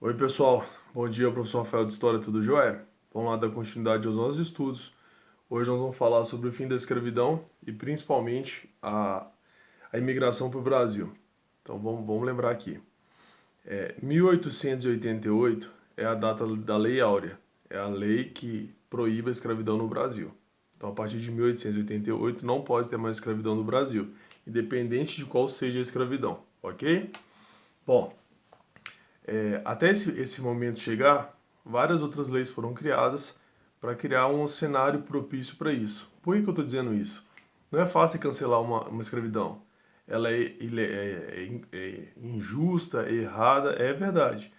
Oi, pessoal. Bom dia, professor Rafael de História, tudo jóia? Vamos lá dar continuidade aos nossos estudos. Hoje nós vamos falar sobre o fim da escravidão e principalmente a imigração para o Brasil. Então vamos lembrar aqui. 1888 é a data da Lei Áurea. É a lei que proíbe a escravidão no Brasil. Então, a partir de 1888 não pode ter mais escravidão no Brasil, independente de qual seja a escravidão, ok? Bom, até esse momento chegar, várias outras leis foram criadas para criar um cenário propício para isso. Por que eu estou dizendo isso? Não é fácil cancelar uma escravidão. Ela é injusta, é errada, é verdade.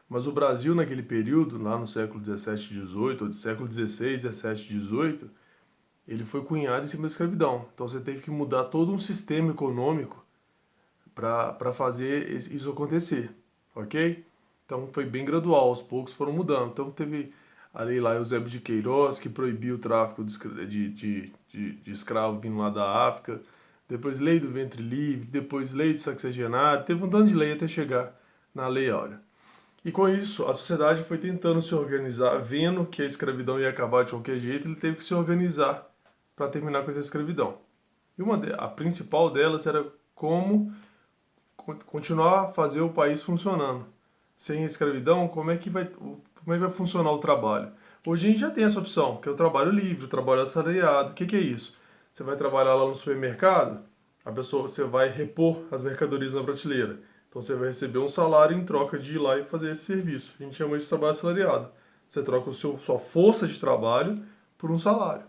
Mas o Brasil, naquele período, lá no século 17 e 18, ou do século 16, 17 e 18, ele foi cunhado em cima da escravidão. Então você teve que mudar todo um sistema econômico para fazer isso acontecer, ok? Então foi bem gradual, aos poucos foram mudando. Então teve a lei lá Eusébio de Queiroz, que proibiu o tráfico de escravo vindo lá da África, depois lei do ventre livre, depois lei do sexagenário, teve um tanto de lei até chegar na Lei Áurea. E com isso, a sociedade foi tentando se organizar, vendo que a escravidão ia acabar de qualquer jeito, ele teve que se organizar para terminar com essa escravidão. E a principal delas era como continuar a fazer o país funcionando. Sem escravidão, como é que vai funcionar o trabalho? Hoje a gente já tem essa opção, que é o trabalho livre, o trabalho assalariado. O que é isso? Você vai trabalhar lá no supermercado, você vai repor as mercadorias na prateleira. Então você vai receber um salário em troca de ir lá e fazer esse serviço. A gente chama isso de trabalho assalariado. Você troca sua força de trabalho por um salário.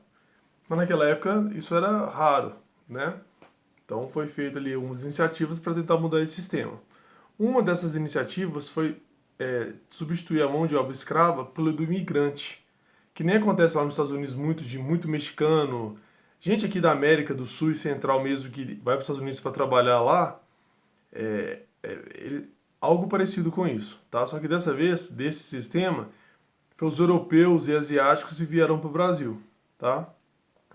Mas naquela época isso era raro, né? Então foi feita ali algumas iniciativas para tentar mudar esse sistema. Uma dessas iniciativas foi substituir a mão de obra escrava pelo do imigrante, que nem acontece lá nos Estados Unidos muito mexicano, gente aqui da América do Sul e Central mesmo que vai para os Estados Unidos para trabalhar lá, algo parecido com isso, tá? Só que dessa vez, desse sistema, foi os europeus e asiáticos que vieram para o Brasil, tá?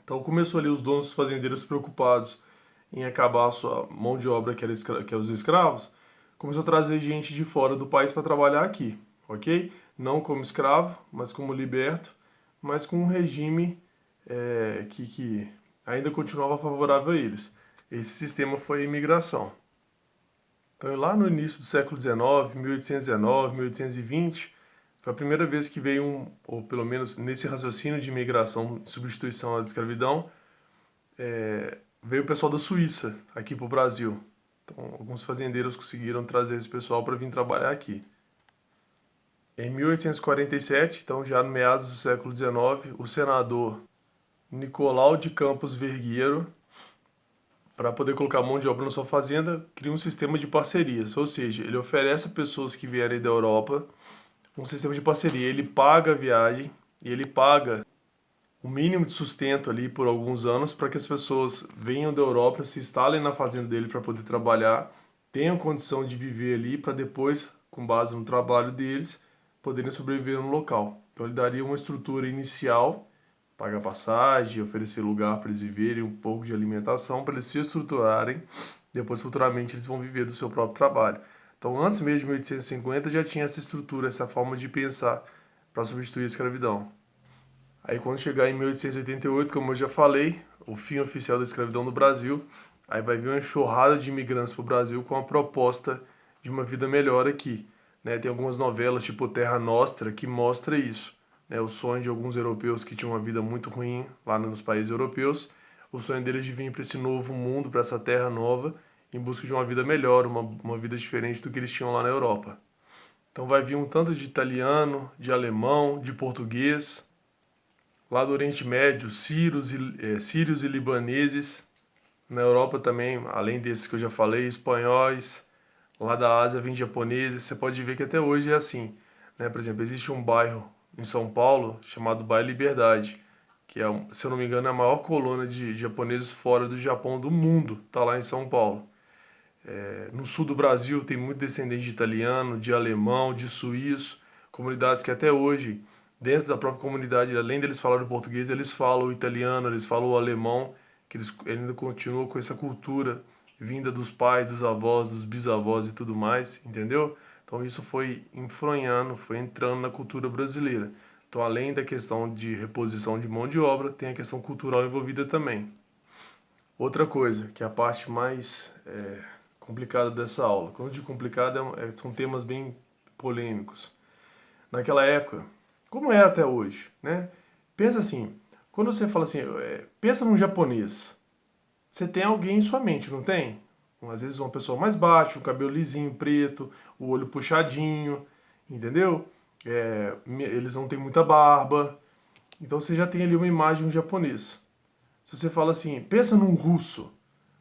Então começou ali os donos dos fazendeiros preocupados em acabar a sua mão de obra que é os escravos, começou a trazer gente de fora do país para trabalhar aqui, ok? Não como escravo, mas como liberto, mas com um regime que ainda continuava favorável a eles. Esse sistema foi a imigração. Então, lá no início do século XIX, 1819, 1820, foi a primeira vez que veio ou pelo menos nesse raciocínio de imigração em substituição à escravidão, veio o pessoal da Suíça aqui para o Brasil. Então, alguns fazendeiros conseguiram trazer esse pessoal para vir trabalhar aqui. Em 1847, então já no meados do século XIX, o senador Nicolau de Campos Vergueiro, para poder colocar mão de obra na sua fazenda, cria um sistema de parcerias, ou seja, ele oferece a pessoas que vierem da Europa um sistema de parceria. Ele paga a viagem e ele paga o mínimo de sustento ali por alguns anos para que as pessoas venham da Europa, se instalem na fazenda dele para poder trabalhar, tenham condição de viver ali para depois, com base no trabalho deles, poderem sobreviver no local. Então ele daria uma estrutura inicial, pagar passagem, oferecer lugar para eles viverem, um pouco de alimentação para eles se estruturarem, depois futuramente eles vão viver do seu próprio trabalho. Então antes mesmo de 1850 já tinha essa estrutura, essa forma de pensar para substituir a escravidão. Aí quando chegar em 1888, como eu já falei, o fim oficial da escravidão no Brasil, aí vai vir uma enxurrada de imigrantes para o Brasil com a proposta de uma vida melhor aqui. Né? Tem algumas novelas tipo Terra Nostra que mostra isso. Né? O sonho de alguns europeus que tinham uma vida muito ruim lá nos países europeus, o sonho deles de vir para esse novo mundo, para essa terra nova, em busca de uma vida melhor, uma vida diferente do que eles tinham lá na Europa. Então vai vir um tanto de italiano, de alemão, de português, lá do Oriente Médio, sírios e libaneses. Na Europa também, além desses que eu já falei, espanhóis. Lá da Ásia vem japoneses. Você pode ver que até hoje é assim. Né? Por exemplo, existe um bairro em São Paulo chamado Bairro Liberdade, que é, se eu não me engano, é a maior colônia de japoneses fora do Japão do mundo. Está lá em São Paulo. No sul do Brasil tem muito descendente de italiano, de alemão, de suíço, comunidades que até hoje, dentro da própria comunidade, além deles falarem o português, eles falam o italiano, eles falam o alemão, que eles ainda continuam com essa cultura vinda dos pais, dos avós, dos bisavós e tudo mais, entendeu? Então isso foi influenciando, foi entrando na cultura brasileira. Então, além da questão de reposição de mão de obra, tem a questão cultural envolvida também. Outra coisa, que é a parte mais complicada dessa aula. Quando eu digo complicada, são temas bem polêmicos. Naquela época, como é até hoje, né? Pensa assim, quando você fala assim, pensa num japonês, você tem alguém em sua mente, não tem? Às vezes uma pessoa mais baixa, um cabelo lisinho, preto, o olho puxadinho, entendeu? Eles não têm muita barba. Então você já tem ali uma imagem de um japonês. Se você fala assim, pensa num russo,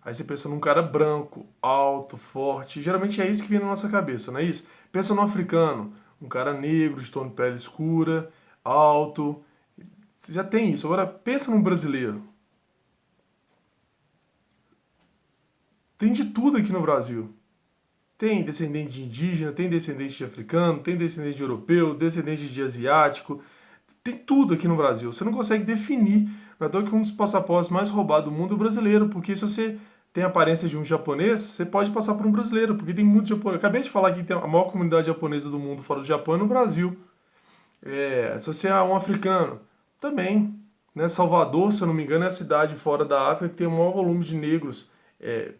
aí você pensa num cara branco, alto, forte. Geralmente é isso que vem na nossa cabeça, não é isso? Pensa no africano, um cara negro, de tom de pele escura, alto. Você já tem isso. Agora pensa num brasileiro. Tem de tudo aqui no Brasil. Tem descendente de indígena, tem descendente de africano, tem descendente de europeu, descendente de asiático. Tem tudo aqui no Brasil. Você não consegue definir. Não é à toa que um dos passaportes mais roubados do mundo é o brasileiro, porque se você tem a aparência de um japonês, você pode passar por um brasileiro, porque tem muito japonês. Acabei de falar que tem a maior comunidade japonesa do mundo fora do Japão é no Brasil. Se você é um africano, também. Né? Salvador, se eu não me engano, é a cidade fora da África que tem o maior volume de negros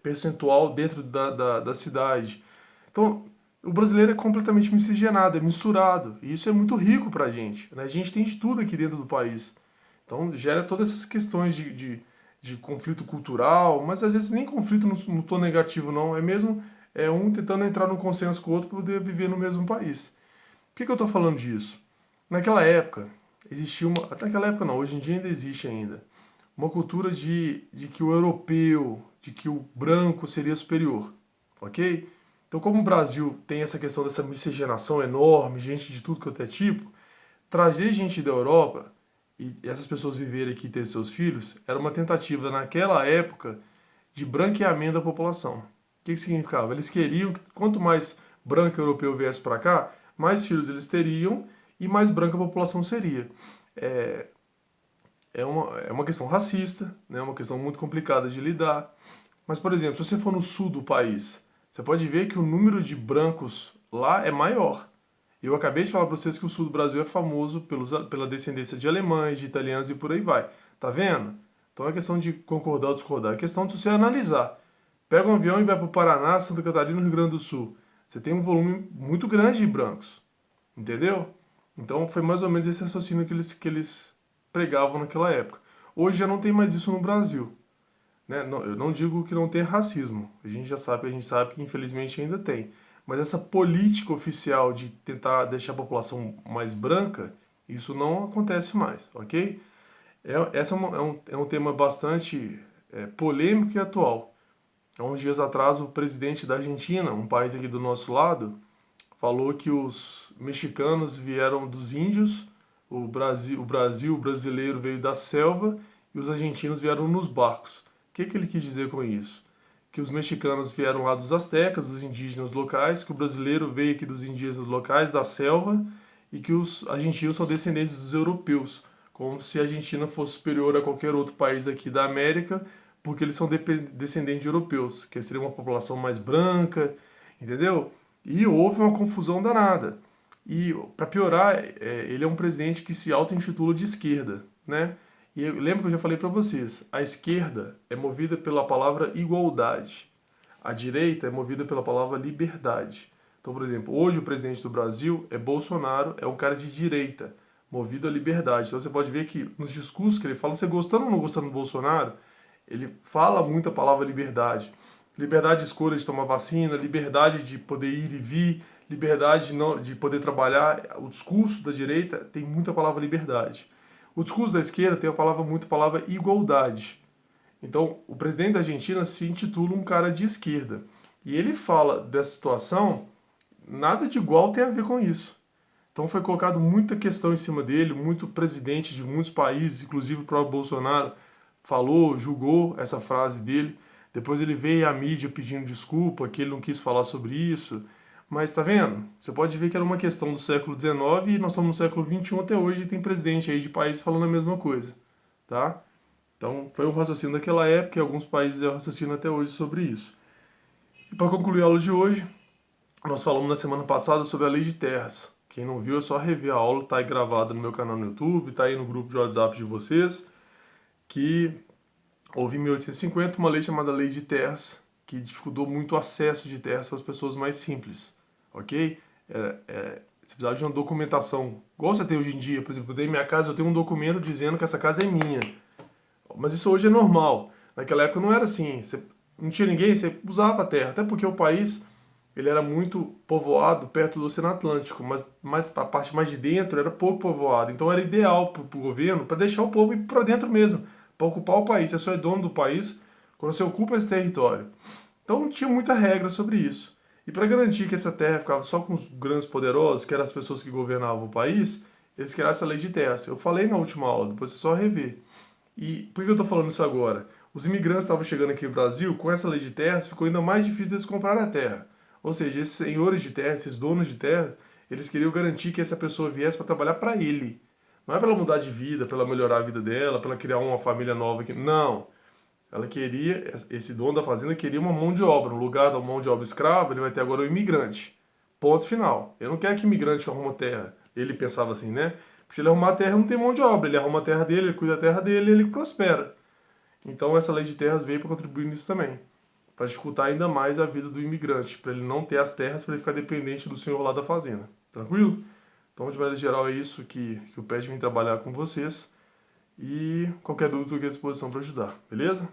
percentual dentro da cidade. Então, o brasileiro é completamente miscigenado, é misturado. E isso é muito rico pra gente. Né? A gente tem de tudo aqui dentro do país. Então, gera todas essas questões de conflito cultural, mas às vezes nem conflito no tom negativo, não. É mesmo um tentando entrar num consenso com o outro para poder viver no mesmo país. Por que eu estou falando disso? Naquela época, existia uma. Até naquela época não, hoje em dia ainda existe ainda. Uma cultura de que o europeu, de que o branco seria superior. Ok? Então, como o Brasil tem essa questão dessa miscigenação enorme, gente de tudo quanto é tipo, trazer gente da Europa e essas pessoas viverem aqui e ter seus filhos era uma tentativa, naquela época, de branqueamento da população. O que significava? Eles queriam que quanto mais branco europeu viesse para cá, mais filhos eles teriam e mais branca a população seria. É, é uma questão racista, né? É uma questão muito complicada de lidar. Mas, por exemplo, se você for no sul do país, você pode ver que o número de brancos lá é maior. Eu acabei de falar para vocês que o sul do Brasil é famoso pela descendência de alemães, de italianos e por aí vai. Tá vendo? Então é questão de concordar ou discordar. É questão de você analisar. Pega um avião e vai para o Paraná, Santa Catarina, Rio Grande do Sul. Você tem um volume muito grande de brancos. Entendeu? Então foi mais ou menos esse raciocínio que eles pregavam naquela época. Hoje já não tem mais isso no Brasil. Né? Eu não digo que não tem racismo. A gente sabe que infelizmente ainda tem. Mas essa política oficial de tentar deixar a população mais branca, isso não acontece mais, ok? Essa é um tema bastante polêmico e atual. Há uns dias atrás, o presidente da Argentina, um país aqui do nosso lado, falou que os mexicanos vieram dos índios, o brasileiro veio da selva e os argentinos vieram nos barcos. O que ele quis dizer com isso? Que os mexicanos vieram lá dos astecas, dos indígenas locais, que o brasileiro veio aqui dos indígenas locais, da selva, e que os argentinos são descendentes dos europeus, como se a Argentina fosse superior a qualquer outro país aqui da América, porque eles são descendentes de europeus, que seria uma população mais branca, entendeu? E houve uma confusão danada. E, para piorar, ele é um presidente que se auto-intitula de esquerda, né? E eu lembro que eu já falei para vocês, a esquerda é movida pela palavra igualdade. A direita é movida pela palavra liberdade. Então, por exemplo, hoje o presidente do Brasil é Bolsonaro, é um cara de direita, movido à liberdade. Então você pode ver que nos discursos que ele fala, você gostando ou não gostando do Bolsonaro, ele fala muito a palavra liberdade. Liberdade de escolha de tomar vacina, liberdade de poder ir e vir, liberdade de poder trabalhar. O discurso da direita tem muita palavra liberdade. O discurso da esquerda tem muita palavra igualdade. Então, o presidente da Argentina se intitula um cara de esquerda. E ele fala dessa situação, nada de igual tem a ver com isso. Então foi colocado muita questão em cima dele, muito presidente de muitos países, inclusive o próprio Bolsonaro, falou, julgou essa frase dele. Depois ele veio à mídia pedindo desculpa, que ele não quis falar sobre isso. Mas tá vendo? Você pode ver que era uma questão do século XIX e nós estamos no século XXI até hoje e tem presidente aí de país falando a mesma coisa, tá? Então foi um raciocínio daquela época e alguns países é o raciocínio até hoje sobre isso. E para concluir a aula de hoje, Nós falamos na semana passada sobre a lei de terras. Quem não viu é só rever a aula, tá aí gravada no meu canal no YouTube, tá aí no grupo de WhatsApp de vocês, que houve em 1850 uma lei chamada Lei de Terras, que dificultou muito o acesso de terras para as pessoas mais simples, ok? Você precisava de uma documentação, igual você tem hoje em dia, por exemplo, eu tenho minha casa, eu tenho um documento dizendo que essa casa é minha, mas isso hoje é normal. Naquela época não era assim, você não tinha ninguém, você usava a terra, até porque o país ele era muito povoado perto do Oceano Atlântico, mas a parte mais de dentro era pouco povoado, então era ideal para o governo para deixar o povo ir para dentro mesmo, para ocupar o país. Você só é dono do país quando você ocupa esse território. Então não tinha muita regra sobre isso. E para garantir que essa terra ficava só com os grandes poderosos, que eram as pessoas que governavam o país, eles criaram essa lei de terras. Eu falei na última aula, depois você só rever. E por que eu estou falando isso agora? Os imigrantes estavam chegando aqui no Brasil, com essa lei de terras, ficou ainda mais difícil deles comprarem a terra. Ou seja, esses senhores de terra, esses donos de terra, eles queriam garantir que essa pessoa viesse para trabalhar para ele. Não é para ela mudar de vida, para ela melhorar a vida dela, para ela criar uma família nova aqui. Não. Ela queria, esse dono da fazenda queria uma mão de obra. No lugar da mão de obra escrava, ele vai ter agora um imigrante. Ponto final. Eu não quero que imigrante arruma terra. Ele pensava assim, né? Porque se ele arrumar terra, não tem mão de obra. Ele arruma a terra dele, ele cuida da terra dele e ele prospera. Então essa lei de terras veio para contribuir nisso também. Para dificultar ainda mais a vida do imigrante. Para ele não ter as terras, para ele ficar dependente do senhor lá da fazenda. Tranquilo? Então, de maneira geral, é isso que o PET vem trabalhar com vocês. E qualquer dúvida, estou aqui à disposição para ajudar. Beleza?